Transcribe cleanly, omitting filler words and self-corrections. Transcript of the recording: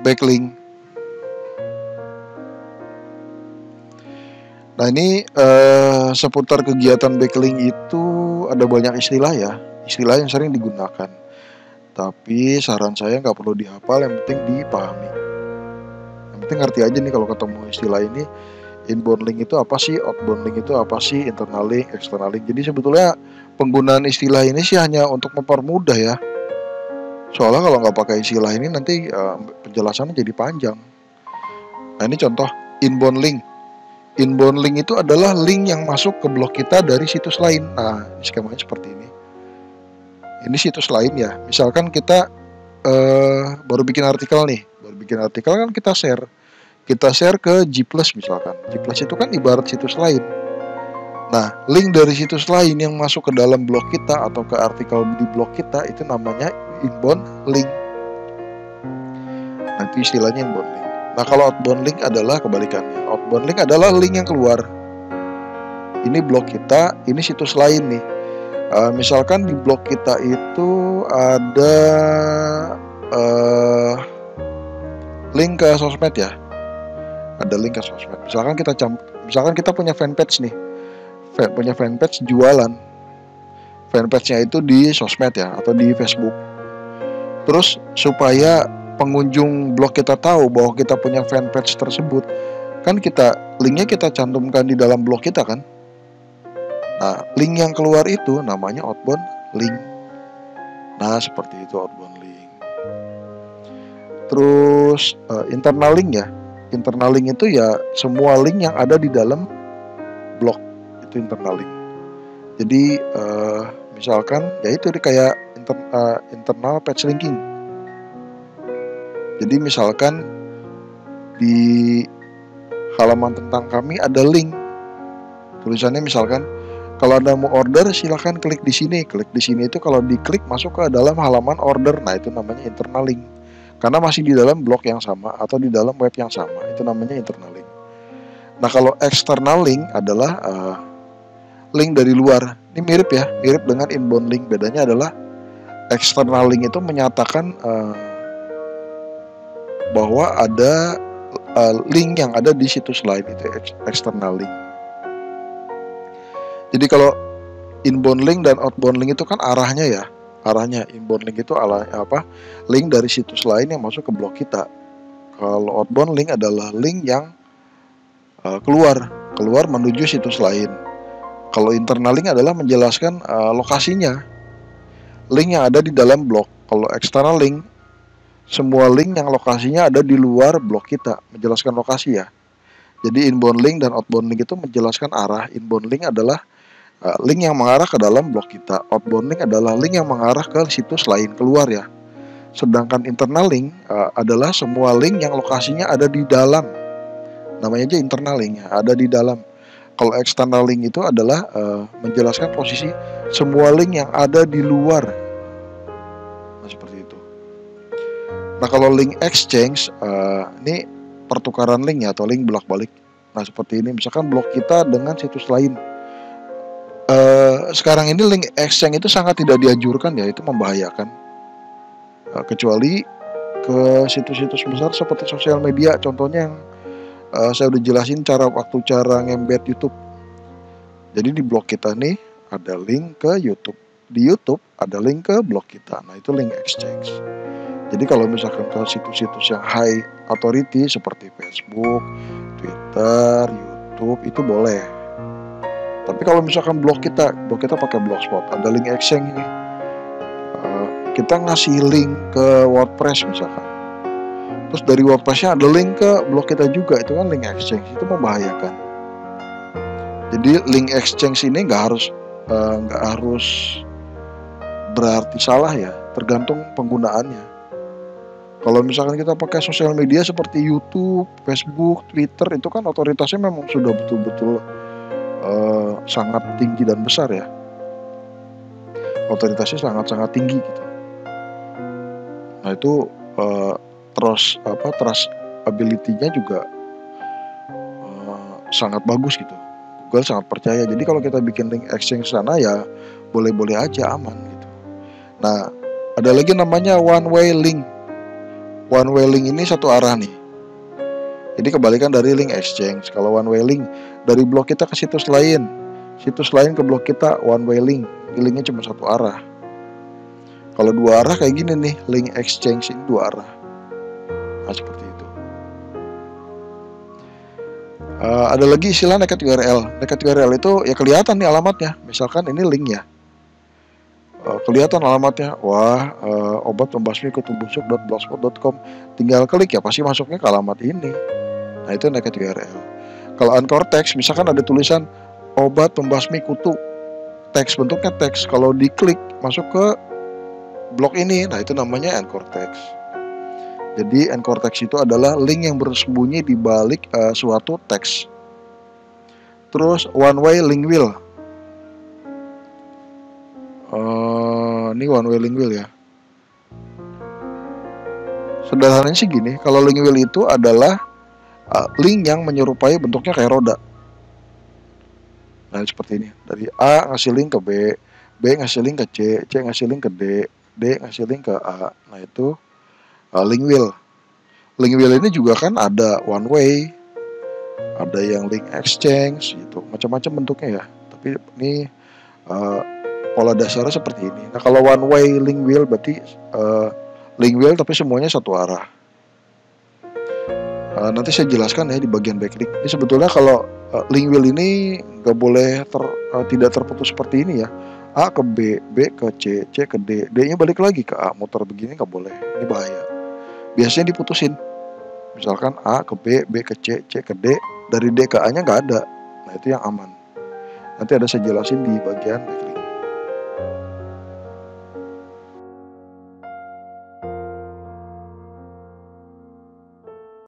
backlink. Nah ini seputar kegiatan backlink itu ada banyak istilah ya, istilah yang sering digunakan. Tapi saran saya nggak perlu dihafal, yang penting dipahami. Yang penting ngerti aja nih kalau ketemu istilah ini. Inbound link itu apa sih, outbound link itu apa sih, internal link, external link. Jadi sebetulnya penggunaan istilah ini sih hanya untuk mempermudah ya. Soalnya kalau nggak pakai istilah ini nanti penjelasannya jadi panjang. Nah ini contoh inbound link. Inbound link itu adalah link yang masuk ke blog kita dari situs lain. Nah, skemanya seperti ini. Ini situs lain ya. Misalkan kita baru bikin artikel nih. Baru bikin artikel kan kita share. Kita share ke G+ misalkan. G+ itu kan ibarat situs lain. Nah, link dari situs lain yang masuk ke dalam blog kita atau ke artikel di blog kita itu namanya inbound link. Nanti istilahnya inbound link. Nah, kalau outbound link adalah kebalikannya. Outbound link adalah link yang keluar. Ini blog kita, ini situs lain nih. Misalkan di blog kita itu ada link ke sosmed ya. Ada link ke sosmed. Misalkan kita punya fanpage nih. Punya fanpage jualan. Fanpage-nya itu di sosmed ya, atau di Facebook. Terus supaya pengunjung blog kita tahu bahwa kita punya fanpage tersebut, kan linknya kita cantumkan di dalam blog kita kan. Nah, link yang keluar itu namanya outbound link. Nah, seperti itu outbound link. Terus internal link ya. Internal link itu ya semua link yang ada di dalam blog itu internal link. Jadi misalkan ya itu kayak internal page linking. Jadi misalkan di halaman tentang kami ada link, tulisannya misalkan kalau Anda mau order silahkan klik di sini. Klik di sini itu kalau diklik masuk ke dalam halaman order. Nah itu namanya internal link. Karena masih di dalam blog yang sama atau di dalam web yang sama. Itu namanya internal link. Nah kalau external link adalah link dari luar. Ini mirip ya, mirip dengan inbound link. Bedanya adalah external link itu menyatakan bahwa ada link yang ada di situs lain, itu external link. Jadi kalau inbound link dan outbound link itu kan arahnya ya. Arahnya inbound link itu link dari situs lain yang masuk ke blog kita. Kalau outbound link adalah link yang keluar menuju situs lain. Kalau internal link adalah menjelaskan lokasinya, link yang ada di dalam blog. Kalau external link, semua link yang lokasinya ada di luar blog kita, menjelaskan lokasi ya. Jadi inbound link dan outbound link itu menjelaskan arah. Inbound link adalah link yang mengarah ke dalam blog kita. Outbound link adalah link yang mengarah ke situs lain, keluar ya. Sedangkan internal link adalah semua link yang lokasinya ada di dalam. Namanya aja internal link ya, ada di dalam. Kalau external link itu adalah menjelaskan posisi semua link yang ada di luar. Nah, seperti itu. Nah kalau link exchange ini pertukaran link ya, atau link bolak-balik. Nah seperti ini, misalkan blog kita dengan situs lain. Sekarang ini link exchange itu sangat tidak dianjurkan ya, itu membahayakan. Kecuali ke situs-situs besar seperti sosial media. Contohnya yang saya udah jelasin cara ngembed YouTube. Jadi di blog kita nih ada link ke YouTube. Di YouTube ada link ke blog kita. Nah itu link exchange. Jadi kalau misalkan ke situs-situs yang high authority seperti Facebook, Twitter, YouTube itu boleh. Tapi kalau misalkan blog kita pakai Blogspot, ada link exchange ini. Kita ngasih link ke WordPress misalkan. Terus dari WordPress-nya ada link ke blog kita juga, itu kan link exchange, itu membahayakan. Jadi link exchange ini nggak harus berarti salah ya, tergantung penggunaannya. Kalau misalkan kita pakai sosial media seperti YouTube, Facebook, Twitter, itu kan otoritasnya memang sudah betul-betul sangat tinggi dan besar ya. Otoritasnya sangat-sangat tinggi gitu. Nah itu trustability-nya juga sangat bagus gitu. Google sangat percaya. Jadi kalau kita bikin link exchange sana ya boleh-boleh aja, aman gitu. Nah ada lagi namanya one way link. one way link ini satu arah nih. Jadi kebalikan dari link exchange. Kalau one way link dari blog kita ke situs lain ke blog kita, one way link. Linknya cuma satu arah. Kalau dua arah kayak gini nih, link exchange ini dua arah. Nah, seperti itu. Ada lagi istilah naked URL. Naked URL itu ya kelihatan nih alamatnya. Misalkan ini link ya. Kelihatan alamatnya. Wah, obat pembasmi kutu busuk.blogspot.com. Tinggal klik ya pasti masuknya ke alamat ini. Nah, itu naked URL. Kalau anchor text, misalkan ada tulisan obat pembasmi kutu, teks bentuknya teks. Kalau diklik masuk ke blog ini, nah itu namanya anchor text. Jadi anchor text itu adalah link yang bersembunyi di balik suatu teks. Terus one way link wheel. Ini one way link wheel ya. Sederhananya sih gini, kalau link wheel itu adalah link yang menyerupai bentuknya kayak roda. Nah, seperti ini. Dari A ngasih link ke B, B ngasih link ke C, C ngasih link ke D, D ngasih link ke A. Nah, itu link wheel. Link wheel ini juga kan ada one way, ada yang link exchange, gitu. Macam-macam bentuknya ya. Tapi ini pola dasarnya seperti ini. Nah, kalau one way link wheel berarti link wheel tapi semuanya satu arah. Nanti saya jelaskan ya di bagian backlink. Ini sebetulnya kalau link wheel ini nggak boleh tidak terputus seperti ini ya. A ke B, B ke C, C ke D, D-nya balik lagi ke A, muter begini nggak boleh. Ini bahaya. Biasanya diputusin. Misalkan A ke B, B ke C, C ke D, dari D ke A-nya nggak ada. Nah, itu yang aman. Nanti ada saya jelasin di bagian backlink.